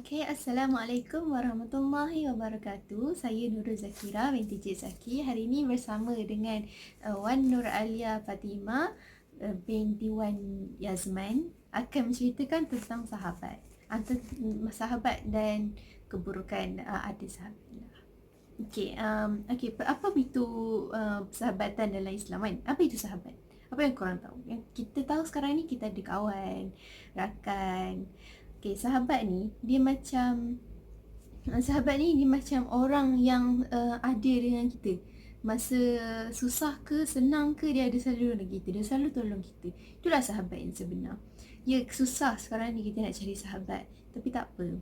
Okay, Assalamualaikum warahmatullahi wabarakatuh. Saya Nurul Zakira binti Cik Zaki. Hari ini bersama dengan Wan Nur Alia Fatimah binti Wan Yazman akan menceritakan tentang sahabat. Antara sahabat dan keburukan ada sahabat. Apa itu persahabatan dalam Islam kan? Apa itu sahabat? Apa yang korang tahu? Yang kita tahu sekarang ni kita ada kawan, rakan. Sahabat ni dia macam orang yang ada dengan kita. Masa susah ke senang ke dia ada selalu dengan kita. Dia selalu tolong kita. Itulah sahabat yang sebenar. Ya, susah sekarang ni kita nak cari sahabat. Tapi tak apa.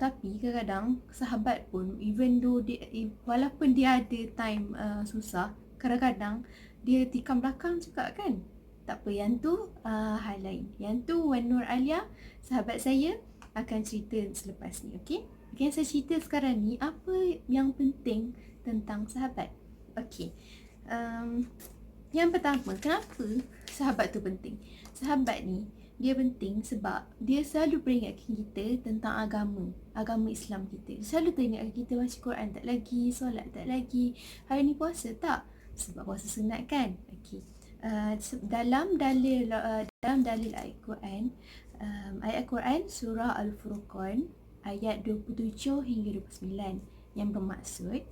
Tapi kadang-kadang sahabat pun even though dia, walaupun dia ada time susah, kadang-kadang dia tikam belakang juga kan. Tak apa, yang tu hal lain. Yang tu Wan Nur Alia, sahabat saya, akan cerita selepas ni. Okay, saya cerita sekarang ni apa yang penting tentang sahabat. Okay, yang pertama, kenapa sahabat tu penting? Sahabat ni dia penting sebab dia selalu peringatkan kita tentang agama Islam kita. Dia selalu teringatkan kita baca Quran tak lagi, solat tak lagi, hari ni puasa tak? Sebab puasa sunat kan? Okey. Dalam dalil ayat Quran surah Al-Furqan ayat 27 hingga 29 yang bermaksud,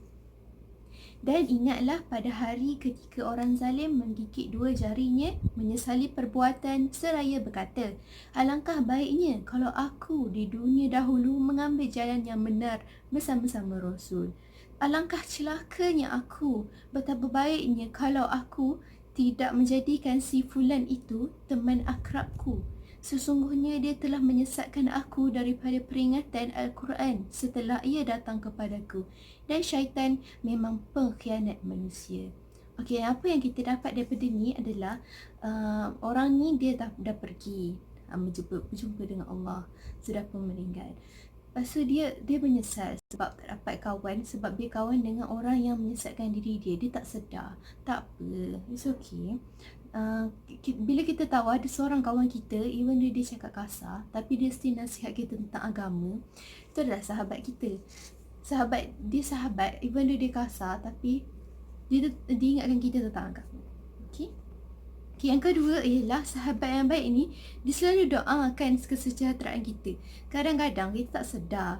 dan ingatlah pada hari ketika orang zalim menggigit dua jarinya, menyesali perbuatan seraya berkata, alangkah baiknya kalau aku di dunia dahulu mengambil jalan yang benar bersama-sama Rasul. Alangkah celakanya aku, betapa baiknya kalau aku tidak menjadikan si fulan itu teman akrabku. Sesungguhnya dia telah menyesatkan aku daripada peringatan Al-Quran setelah ia datang kepadaku. Dan syaitan memang pengkhianat manusia. Okey, apa yang kita dapat daripada ni adalah orang ni dia dah pergi berjumpa dengan Allah, sudah pun meninggal. Lepas tu dia menyesal sebab tak dapat kawan, sebab dia kawan dengan orang yang menyesatkan diri dia. Dia tak sedar. Tak apa, it's okay. Bila kita tahu ada seorang kawan kita, even dia cakap kasar, tapi dia still nasihat kita tentang agama, itu adalah sahabat kita. Sahabat, even dia kasar, tapi dia ingatkan kita tentang agama. Okay? Yang kedua ialah sahabat yang baik ni, dia selalu doakan kesejahteraan kita. Kadang-kadang kita tak sedar,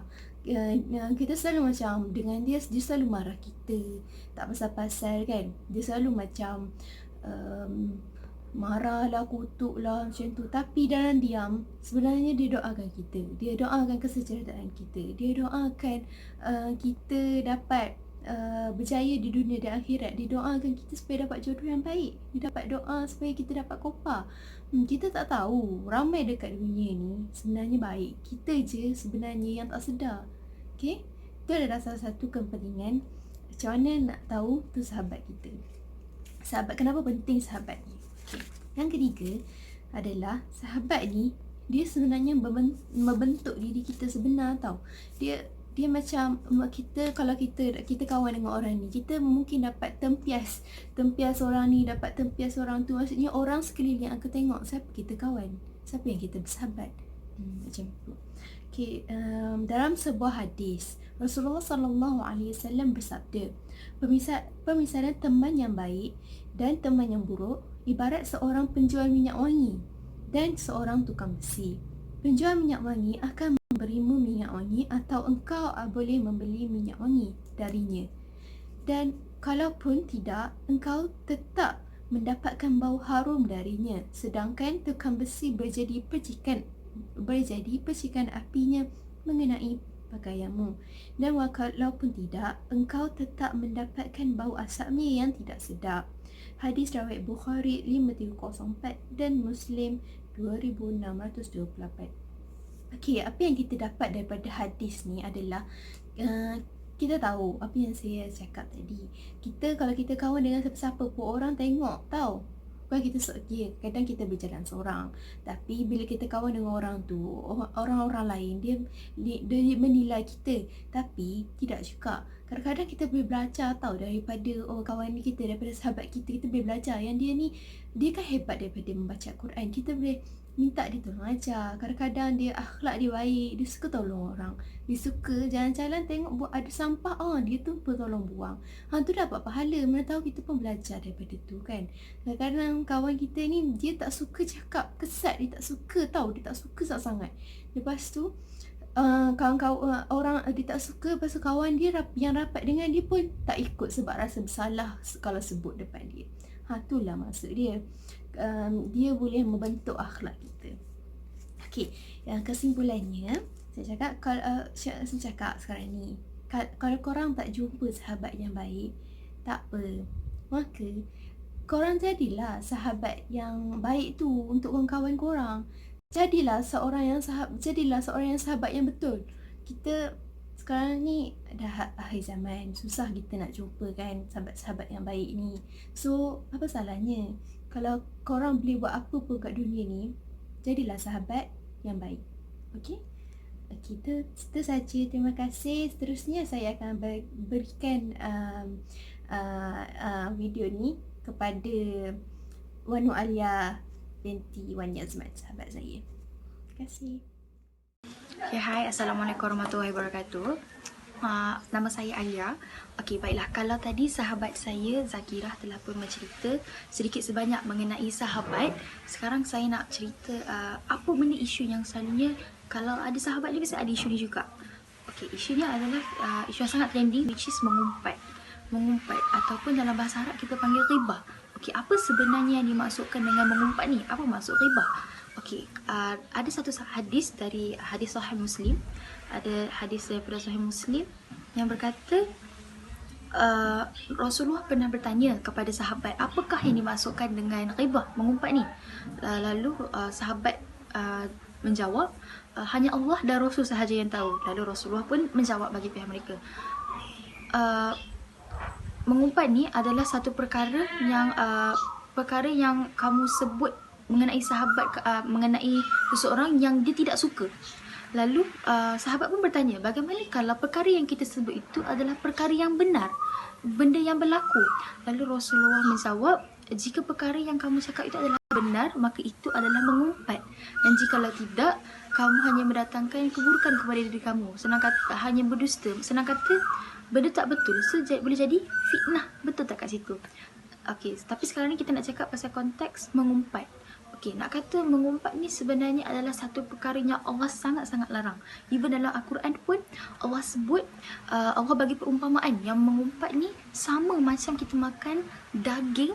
kita selalu macam dengan dia selalu marah kita, tak pasal-pasal kan. Dia selalu macam marah lah, kutuk lah macam tu. Tapi dalam diam sebenarnya dia doakan kita. Dia doakan kesejahteraan kita. Dia doakan kita dapat berjaya di dunia dan akhirat. Dia doakan kita supaya dapat jodoh yang baik. Dia dapat doa supaya kita dapat kopar. Kita tak tahu ramai dekat dunia ni sebenarnya baik. Kita je sebenarnya yang tak sedar. Okay, itu adalah salah satu kepentingan. Macam mana nak tahu tu sahabat kita. Sahabat, kenapa penting sahabat ni? Okay. Yang ketiga adalah sahabat ni dia sebenarnya membentuk diri kita sebenar tau. Dia macam kita, kalau kita kawan dengan orang ni, kita mungkin dapat tempias orang ni, dapat tempias orang tu. Maksudnya orang sekeliling akan tengok siapa kita kawan, siapa yang kita bersahabat. Macam tu. Okay, dalam sebuah hadis Rasulullah SAW bersabda, pemisalan teman yang baik dan teman yang buruk ibarat seorang penjual minyak wangi dan seorang tukang besi. Penjual minyak wangi akan memberimu minyak wangi atau engkau boleh membeli minyak wangi darinya. Dan kalaupun tidak, engkau tetap mendapatkan bau harum darinya. Sedangkan tukang besi berjadi percikan apinya mengenai pakaianmu. Dan walaupun tidak, engkau tetap mendapatkan bau asapnya yang tidak sedap. Hadis riwayat Bukhari 5304 dan Muslim 2628. Okey, apa yang kita dapat daripada hadis ni adalah kita tahu apa yang saya cakap tadi. Kalau kita kawan dengan siapa-siapa pun orang tengok tahu. Bukan kita kadang kita berjalan seorang, tapi bila kita kawan dengan orang tu, orang-orang lain dia menilai kita, tapi tidak juga. Kadang-kadang kita boleh belajar tahu daripada kawan kita, daripada sahabat kita boleh belajar yang dia kan hebat daripada membaca Quran. Kita boleh minta dia tolong ajar. Kadang-kadang dia akhlak dia baik, dia suka tolong orang. Dia suka jalan-jalan tengok buat ada sampah, dia tu pun tolong buang. Tu dapat pahala. Mana tahu kita pun belajar daripada tu kan. Kadang-kadang kawan kita ni dia tak suka cakap kesat, dia tak suka tahu, dia tak suka sangat-sangat. Lepas tu kawan-kawan orang dia tak suka, lepas tu kawan dia yang rapat dengan dia pun tak ikut sebab rasa bersalah kalau sebut depan dia. Itulah maksud dia. Dia boleh membentuk akhlak kita. Okey, yang kesimpulannya saya cakap saya cakap sekarang ni, kalau korang tak jumpa sahabat yang baik, tak apa, maka korang jadilah sahabat yang baik tu untuk kawan-kawan korang. Jadilah seorang yang sahabat yang betul. Kita sekarang ni dah akhir zaman, susah kita nak jumpa kan sahabat-sahabat yang baik ni. So, apa salahnya kalau korang boleh buat apa pun kat dunia ni, jadilah sahabat yang baik. Okey? Kita itu saja. Terima kasih. Seterusnya saya akan berikan video ni kepada Wanu Alia binti Wan Yazman, sahabat saya. Terima kasih. Okay, hai, Assalamualaikum warahmatullahi wabarakatuh. Nama saya Alia. Okey, baiklah. Kalau tadi sahabat saya Zakirah telah pun mencerita sedikit sebanyak mengenai sahabat, sekarang saya nak cerita apa benda isu yang selalunya kalau ada sahabat ni mesti ada isu ni juga. Okey, isunya adalah isu yang sangat trending, which is mengumpat ataupun dalam bahasa Arab kita panggil ghibah. Okey, apa sebenarnya yang dimaksudkan dengan mengumpat ni? Apa maksud ghibah? Okey, ada satu hadis dari hadis Sahih Muslim. Ada hadis daripada Sahih Muslim yang berkata Rasulullah pernah bertanya kepada sahabat, apakah yang dimaksudkan dengan ghibah, mengumpat ni? Lalu sahabat menjawab, hanya Allah dan Rasul sahaja yang tahu. Lalu Rasulullah pun menjawab bagi pihak mereka, mengumpat ni adalah satu perkara yang kamu sebut mengenai sahabat, mengenai seseorang yang dia tidak suka. Lalu sahabat pun bertanya, bagaimana kalau perkara yang kita sebut itu adalah perkara yang benar, benda yang berlaku? Lalu Rasulullah menjawab, jika perkara yang kamu cakap itu adalah benar, maka itu adalah mengumpat. Dan jikalau tidak, kamu hanya mendatangkan keburukan kepada diri kamu. Senang kata, hanya berdusta. Senang kata, benda tak betul, so boleh jadi fitnah. Betul tak kat situ? Okey, tapi sekarang ni kita nak cakap pasal konteks mengumpat. Okey, nak kata mengumpat ni sebenarnya adalah satu perkara yang Allah sangat-sangat larang. Even dalam Al-Quran pun Allah sebut, Allah bagi perumpamaan yang mengumpat ni sama macam kita makan daging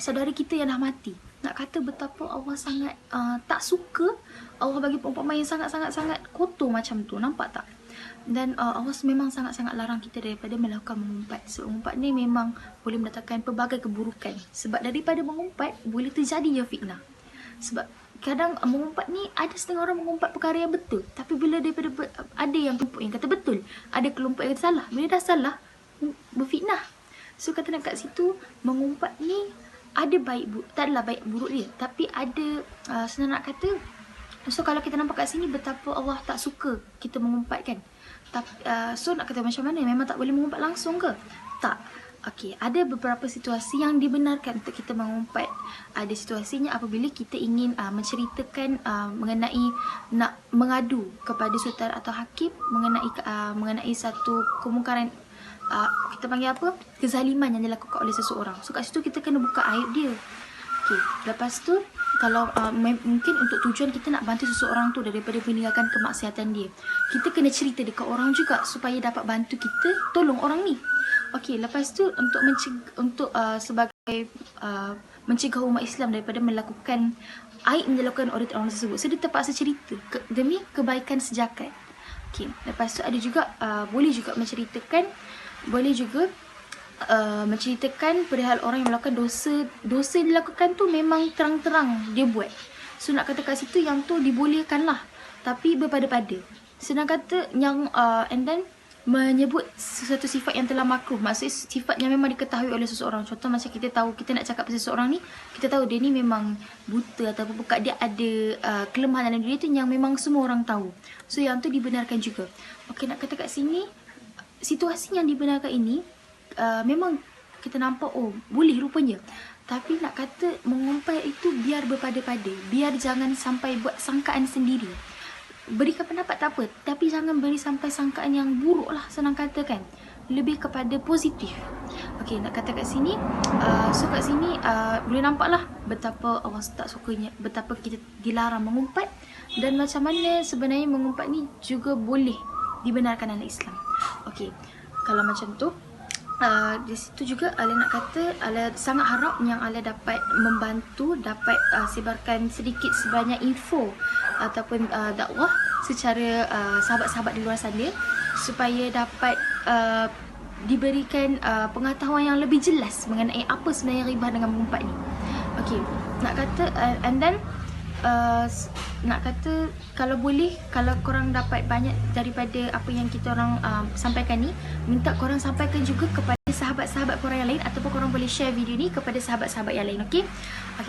saudara kita yang dah mati. Nak kata betapa Allah sangat tak suka. Allah bagi perumpamaan yang sangat-sangat kotor macam tu. Nampak tak? Dan Allah memang sangat-sangat larang kita daripada melakukan mengumpat. So mengumpat ni memang boleh mendatangkan pelbagai keburukan. Sebab daripada mengumpat boleh terjadi fitnah. Sebab kadang mengumpat ni ada setengah orang mengumpat perkara yang betul, tapi bila daripada ada yang kelompok yang kata betul, ada kelompok yang kata salah. Bila dah salah, berfitnah. So kata nak kat situ, mengumpat ni ada baik buruk, tak adalah baik buruk dia, tapi ada senang nak kata. So kalau kita nampak kat sini betapa Allah tak suka kita mengumpat kan. So nak kata macam mana? Memang tak boleh mengumpat langsung ke? Tak. Okey, ada beberapa situasi yang dibenarkan untuk kita mengumpat. Ada situasinya apabila kita ingin menceritakan mengenai nak mengadu kepada sultan atau hakim mengenai satu kemungkaran, kita panggil apa? Kezaliman yang dilakukan oleh seseorang. So kat situ kita kena buka aib dia. Okey, lepas tu kalau mungkin untuk tujuan kita nak bantu seseorang tu daripada meninggalkan kemaksiatan dia, kita kena cerita dekat orang juga supaya dapat bantu kita tolong orang ni. Okey, lepas tu untuk sebagai mencegah umat Islam daripada melakukan aib yang dilakukan oleh orang tersebut, so dia terpaksa cerita demi kebaikan sejagat. Okey, lepas tu ada juga boleh juga menceritakan perihal orang yang melakukan dosa yang dilakukan tu memang terang-terang dia buat. So nak kata kat situ yang tu dibolehkan lah, tapi berpada-pada. Senang kata yang and then menyebut sesuatu sifat yang telah makruh, maksudnya sifat yang memang diketahui oleh seseorang. Contoh macam kita tahu, kita nak cakap pasal seseorang ni, kita tahu dia ni memang buta ataupun pekat, dia ada kelemahan dalam diri tu yang memang semua orang tahu. So yang tu dibenarkan juga. Okey, nak kata kat sini situasi yang dibenarkan ini memang kita nampak boleh rupanya. Tapi nak kata mengumpat itu biar berpada-pada, biar jangan sampai buat sangkaan sendiri. Berikan pendapat tak apa, tapi jangan beri sampai sangkaan yang buruk lah, senang kata kan. Lebih kepada positif. Okey, nak kata kat sini, so kat sini boleh nampak lah betapa Allah tak sukanya, betapa kita dilarang mengumpat, dan macam mana sebenarnya mengumpat ni juga boleh dibenarkan dalam Islam. Okey, kalau macam tu, di situ juga Ala nak kata, Ala sangat harap yang Ala dapat membantu, dapat sebarkan sedikit sebanyak info ataupun dakwah secara sahabat-sahabat di luar sana, supaya dapat diberikan pengetahuan yang lebih jelas mengenai apa sebenarnya ribah dengan mengumpat ni. Okey, nak kata and then nak kata kalau boleh, kalau korang dapat banyak daripada apa yang kita orang sampaikan ni, minta korang sampaikan juga kepada sahabat-sahabat korang yang lain, ataupun korang boleh share video ni kepada sahabat-sahabat yang lain. Okey,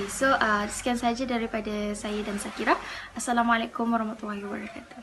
so sekian saja daripada saya dan Zakira. Assalamualaikum warahmatullahi wabarakatuh.